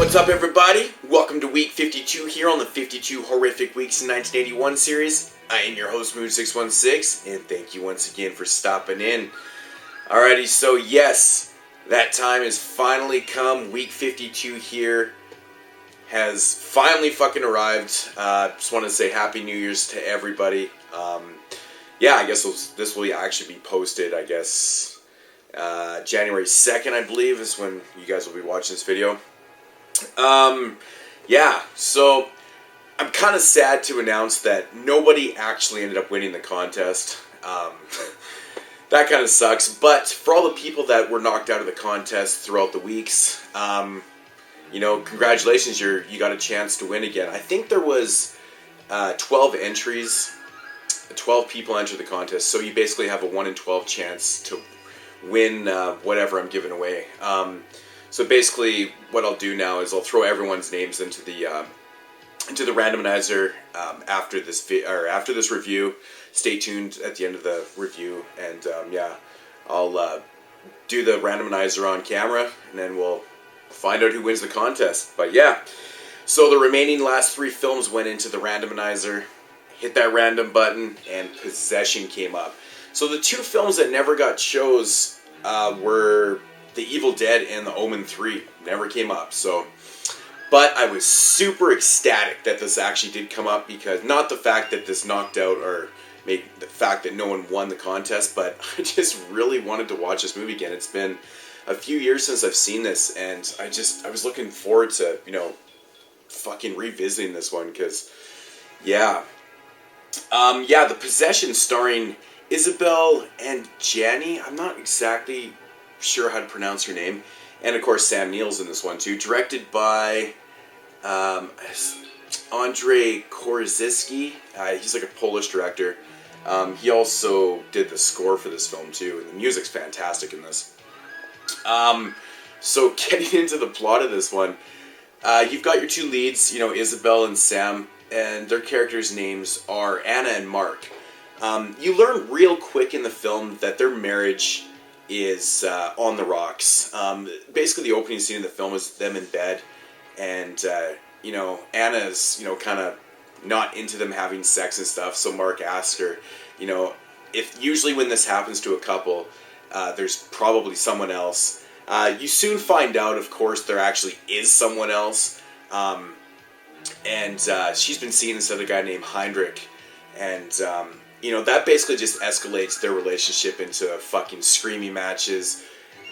What's up, everybody? Welcome to week 52 here on the 52 Horrific Weeks in 1981 series. I am your host, Moon616, and thank you once again for stopping in. Alrighty, so yes, that time has finally come. Week 52 here has finally fucking arrived. Just want to say Happy New Year's to everybody. Yeah, I guess this will actually be posted, I guess, January 2nd, I believe, is when you guys will be watching this video. Yeah, so I'm kind of sad to announce that nobody actually ended up winning the contest. That kind of sucks, but for all the people that were knocked out of the contest throughout the weeks, you know, congratulations, you got a chance to win again. I think there was 12 entries, 12 people entered the contest, so you basically have a 1 in 12 chance to win whatever I'm giving away. So basically, what I'll do now is I'll throw everyone's names into the randomizer after this review. Stay tuned at the end of the review, and yeah, I'll do the randomizer on camera, and then we'll find out who wins the contest. But yeah, so the remaining last 3 films went into the randomizer. Hit that random button, and Possession came up. So the 2 films that never got chose were The Evil Dead and The Omen 3. Never came up. So, but I was super ecstatic that this actually did come up, because not the fact that this knocked out or made the fact that no one won the contest, but I just really wanted to watch this movie again. It's been a few years since I've seen this, and I was looking forward to, you know, fucking revisiting this one, because yeah. Yeah, The Possession, starring Isabel and Janney. I'm not exactly sure how to pronounce her name. And of course, Sam Neill's in this one too. Directed by Andrzej Korzystki. He's like a Polish director. He also did the score for this film too, and the music's fantastic in this. So getting into the plot of this one, you've got your 2 leads, you know, Isabel and Sam, and their characters' names are Anna and Mark. You learn real quick in the film that their marriage is on the rocks. Basically, the opening scene of the film is them in bed, and you know, Anna's, you know, kind of not into them having sex and stuff. So Mark asks her, you know, if usually when this happens to a couple, there's probably someone else. You soon find out, of course, there actually is someone else. And she's been seeing this other guy named Heinrich, and you know, that basically just escalates their relationship into fucking screamy matches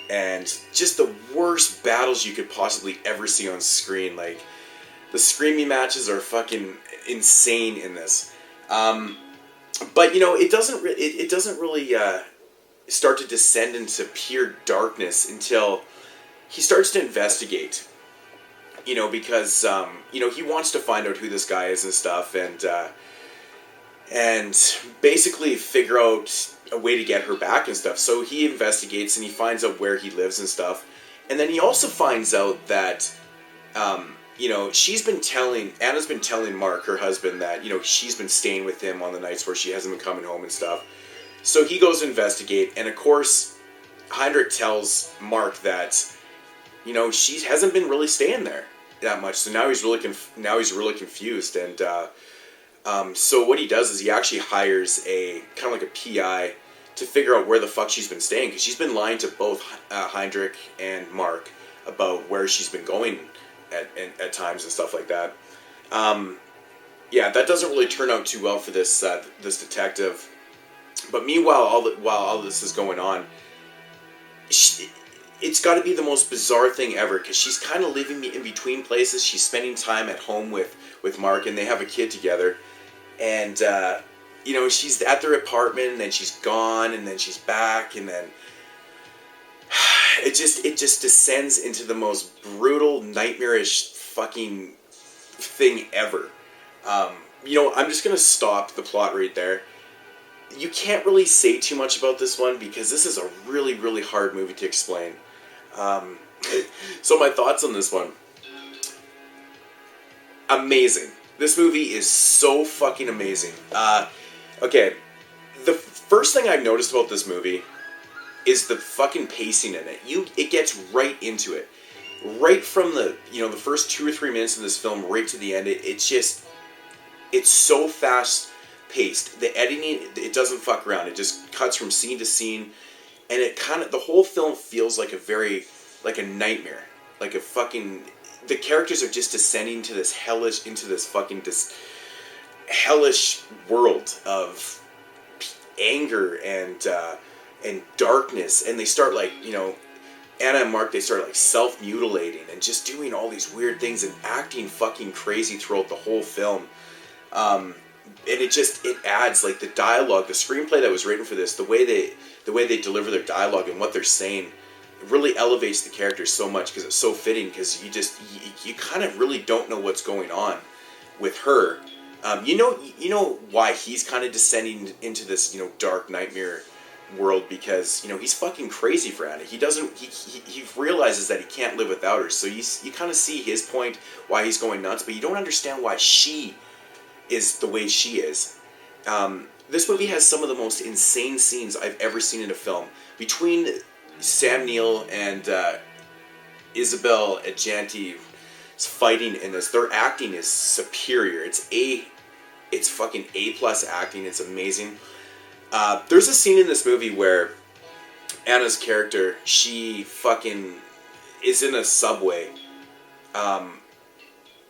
and just the worst battles you could possibly ever see on screen. Like, the screamy matches are fucking insane in this. But you know, it doesn't really start to descend into pure darkness until he starts to investigate. You know, because you know, he wants to find out who this guy is and stuff, and basically figure out a way to get her back and stuff. So he investigates and he finds out where he lives and stuff, and then he also finds out that you know, Anna's been telling Mark, her husband, that, you know, she's been staying with him on the nights where she hasn't been coming home and stuff. So he goes to investigate, and of course Heinrich tells Mark that, you know, she hasn't been really staying there that much. So now he's really confused, and so what he does is he actually hires a kind of like a PI to figure out where the fuck she's been staying, because she's been lying to both Heinrich and Mark about where she's been going at times and stuff like that. Yeah, that doesn't really turn out too well for this detective. But meanwhile, while all this is going on, it's got to be the most bizarre thing ever, because she's kind of living in between places. She's spending time at home with Mark, and they have a kid together. And, you know, she's at their apartment, and then she's gone, and then she's back, and then it just descends into the most brutal, nightmarish fucking thing ever. You know, I'm just going to stop the plot right there. You can't really say too much about this one, because this is a really, really hard movie to explain. So my thoughts on this one. Amazing. This movie is so fucking amazing. Okay, the first thing I've noticed about this movie is the fucking pacing in it. It gets right into it. right from the the first 2 or 3 minutes of this film right to the end, it's so fast paced. The editing, it doesn't fuck around. It just cuts from scene to scene, and it kind of, the whole film feels like like a nightmare, like a fucking. The characters are just descending to this hellish world of anger and darkness, and they start Anna and Mark, they start self-mutilating and just doing all these weird things and acting fucking crazy throughout the whole film. And it adds the dialogue, the screenplay that was written for this, the way they deliver their dialogue and what they're saying, it really elevates the characters so much because it's so fitting, because you kind of really don't know what's going on with her. You know why he's kind of descending into this dark nightmare world, because he's fucking crazy for Anna. He realizes that he can't live without her, so you kind of see his point why he's going nuts, but you don't understand why she is the way she is. This movie has some of the most insane scenes I've ever seen in a film. Between Sam Neill and Isabelle Adjani's fighting in this, their acting is superior. It's fucking A+ acting. It's amazing. There's a scene in this movie where Anna's character, she fucking is in a subway.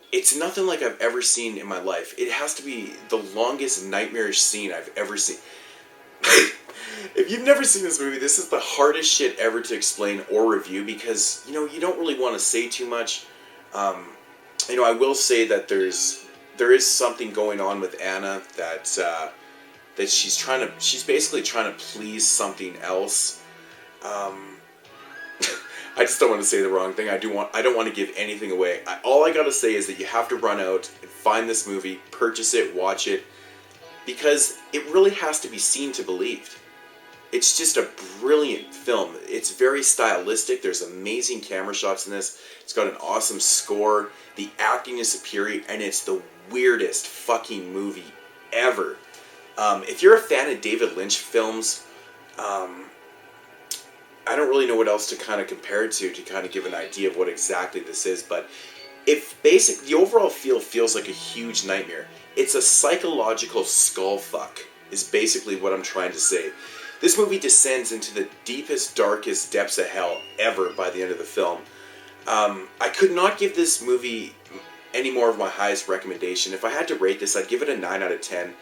It's nothing like I've ever seen in my life. It has to be the longest nightmarish scene I've ever seen. If you've never seen this movie, this is the hardest shit ever to explain or review, because you don't really want to say too much. I will say that there is something going on with Anna that she's basically trying to please something else. I just don't want to say the wrong thing. I don't want to give anything away. All I gotta say is that you have to run out and find this movie, purchase it, watch it, because it really has to be seen to believed. It's just a brilliant film. It's very stylistic. There's amazing camera shots in this. It's got an awesome score. The acting is superior, and it's the weirdest fucking movie ever. If you're a fan of David Lynch films, I don't really know what else to kind of compare it to kind of give an idea of what exactly this is, but the overall feel feels like a huge nightmare. It's a psychological skull fuck, is basically what I'm trying to say. This movie descends into the deepest, darkest depths of hell ever by the end of the film. I could not give this movie any more of my highest recommendation. If I had to rate this, I'd give it a 9 out of 10.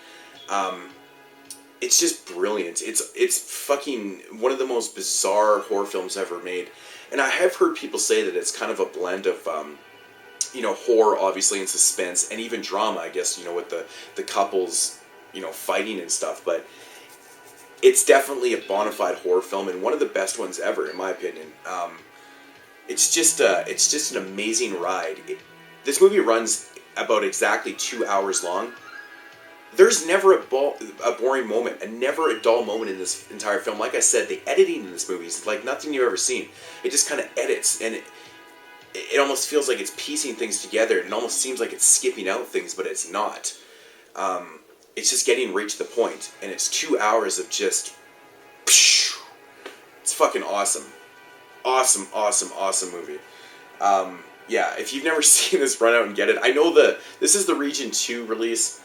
It's just brilliant. It's fucking one of the most bizarre horror films ever made. And I have heard people say that it's kind of a blend of, horror, obviously, and suspense, and even drama, I guess, with the couples, fighting and stuff. But it's definitely a bona fide horror film, and one of the best ones ever, in my opinion. It's just an amazing ride. This movie runs about exactly 2 hours long. There's never a boring moment, and never a dull moment in this entire film. Like I said, the editing in this movie is like nothing you've ever seen. It just kind of edits, and it almost feels like it's piecing things together, and it almost seems like it's skipping out things, but it's not. It's just getting right to the point, and it's 2 hours of just... It's fucking awesome. Awesome, awesome, awesome movie. Yeah, if you've never seen this, run out and get it. I know this is the Region 2 release.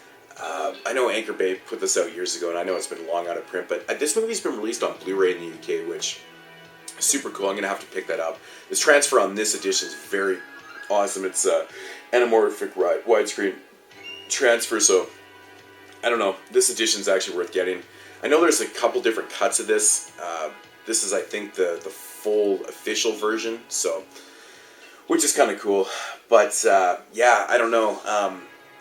I know Anchor Bay put this out years ago, and I know it's been long out of print, but this movie's been released on Blu-ray in the UK, which is super cool. I'm going to have to pick that up. This transfer on this edition is very awesome. It's anamorphic widescreen transfer, so I don't know. This edition's actually worth getting. I know there's a couple different cuts of this. This is, I think, the full official version, so which is kind of cool. But yeah, I don't know.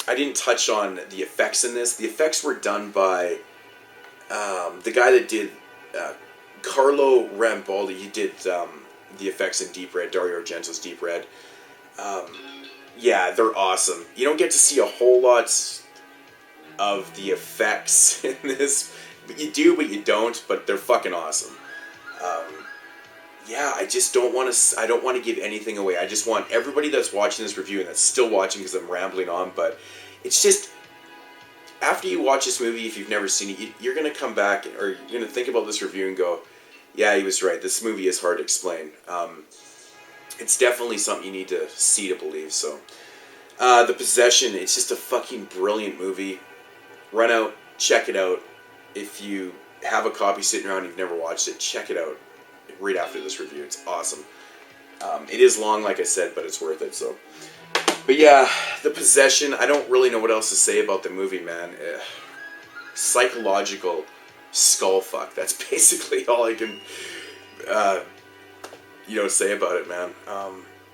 I didn't touch on the effects in this. The effects were done by the guy that did Carlo Rambaldi. He did the effects in Deep Red, Dario Argento's Deep Red. Yeah, they're awesome. You don't get to see a whole lot of the effects in this. You do, but you don't. But they're fucking awesome. Yeah, I just don't want to. I don't want to give anything away. I just want everybody that's watching this review and that's still watching, because I'm rambling on. But it's just, after you watch this movie, if you've never seen it, you're gonna come back, or you're gonna think about this review and go, "Yeah, he was right. This movie is hard to explain." it's definitely something you need to see to believe. So, The Possession, it's just a fucking brilliant movie. Run out, check it out. If you have a copy sitting around and you've never watched it, check it out right after this review. It's awesome. It is long, like I said, but it's worth it. So, but yeah, The Possession, I don't really know what else to say about the movie, man. Psychological skull fuck. That's basically all I can, say about it, man.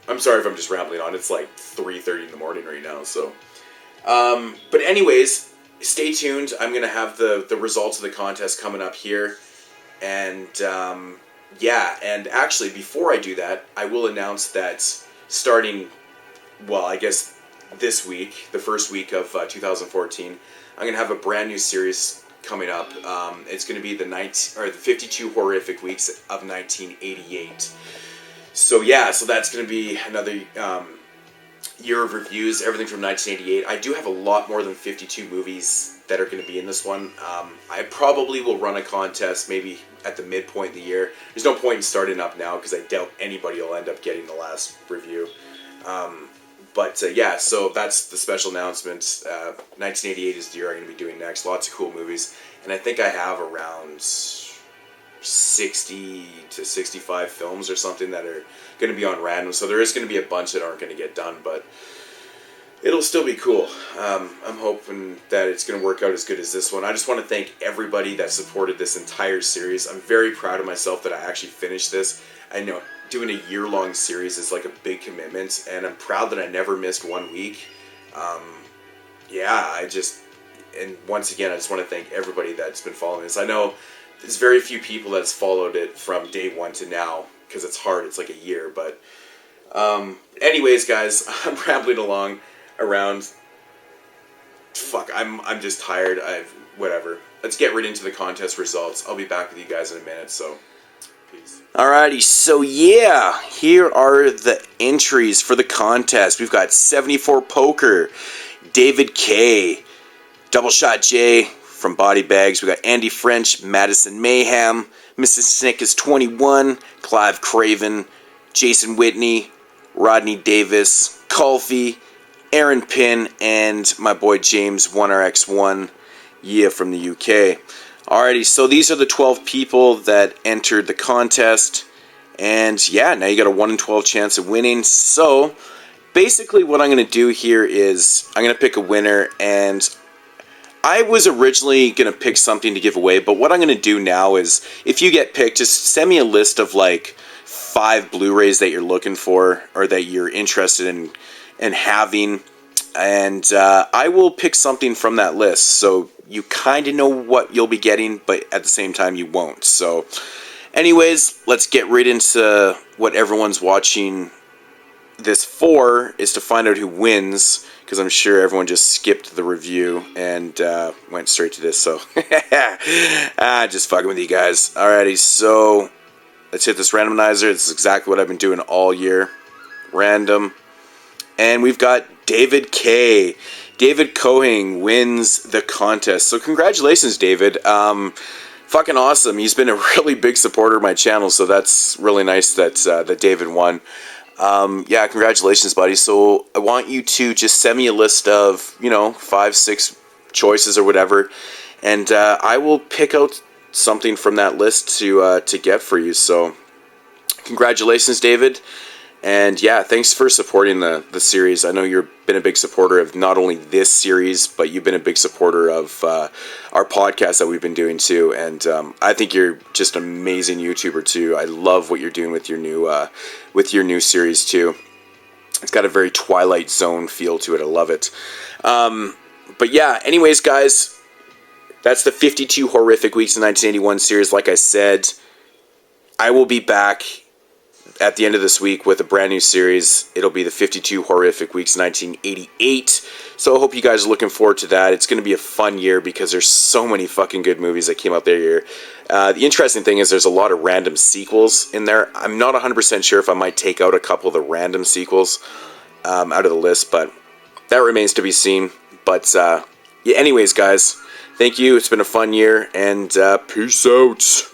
I'm sorry if I'm just rambling on. It's like 3:30 in the morning right now. So, but anyways, stay tuned. I'm gonna have the results of the contest coming up here, and and actually before I do that, I will announce that starting, well, I guess this week, the first week of 2014, I'm gonna have a brand new series coming up. It's gonna be the 52 horrific weeks of 1988. So yeah, so that's going to be another year of reviews, everything from 1988. I do have a lot more than 52 movies that are going to be in this one. I probably will run a contest maybe at the midpoint of the year. There's no point in starting up now because I doubt anybody will end up getting the last review. Yeah, so that's the special announcement. 1988 is the year I'm going to be doing next. Lots of cool movies. And I think I have around 60 to 65 films or something that are going to be on random. So there is going to be a bunch that aren't going to get done, but it'll still be cool. I'm hoping that it's going to work out as good as this one. I just want to thank everybody that supported this entire series. I'm very proud of myself that I actually finished this. I know doing a year-long series is like a big commitment, and I'm proud that I never missed 1 week. And once again, I just want to thank everybody that's been following this. I know there's very few people that's followed it from day one to now, because it's hard, it's like a year, but anyways, guys, I'm rambling along around. Fuck, I'm just tired. Whatever. Let's get right into the contest results. I'll be back with you guys in a minute, so peace. Alrighty, so yeah, here are the entries for the contest. We've got 74 Poker, David K, Double Shot J from Body Bags. We got Andy French, Madison Mayhem, Mrs. Snick is 21, Clive Craven, Jason Whitney, Rodney Davis, Colfie, Aaron Pinn, and my boy James 1RX1, from the UK. Alrighty, so these are the 12 people that entered the contest, and yeah, now you got a 1 in 12 chance of winning. So basically what I'm going to do here is I'm going to pick a winner, and I was originally going to pick something to give away, but what I'm going to do now is, if you get picked, just send me a list of like 5 Blu-rays that you're looking for, or that you're interested in having, and I will pick something from that list, so you kind of know what you'll be getting, but at the same time you won't. So anyways, let's get right into what everyone's watching this for, is to find out who wins, because I'm sure everyone just skipped the review and went straight to this, so just fucking with you guys. Alrighty, so let's hit this randomizer. This is exactly what I've been doing all year. Random. And we've got David K. David Cohing wins the contest. So congratulations, David. Fucking awesome. He's been a really big supporter of my channel, so that's really nice that David won. Yeah, congratulations, buddy. So I want you to just send me a list of, 5, 6 choices or whatever, and I will pick out something from that list to get for you. So congratulations, David. And yeah, thanks for supporting the series. I know you've been a big supporter of not only this series, but you've been a big supporter of our podcast that we've been doing too. And I think you're just an amazing YouTuber too. I love what you're doing with your new series too. It's got a very Twilight Zone feel to it. I love it. But yeah, anyways, guys, that's the 52 Horrific Weeks in 1981 series. Like I said, I will be back at the end of this week with a brand new series. It'll be the 52 Horrific Weeks 1988. So I hope you guys are looking forward to that. It's going to be a fun year because there's so many fucking good movies that came out that year. The interesting thing is there's a lot of random sequels in there. I'm not 100% sure if I might take out a couple of the random sequels out of the list, but that remains to be seen. But yeah, anyways, guys, thank you. It's been a fun year, and peace out.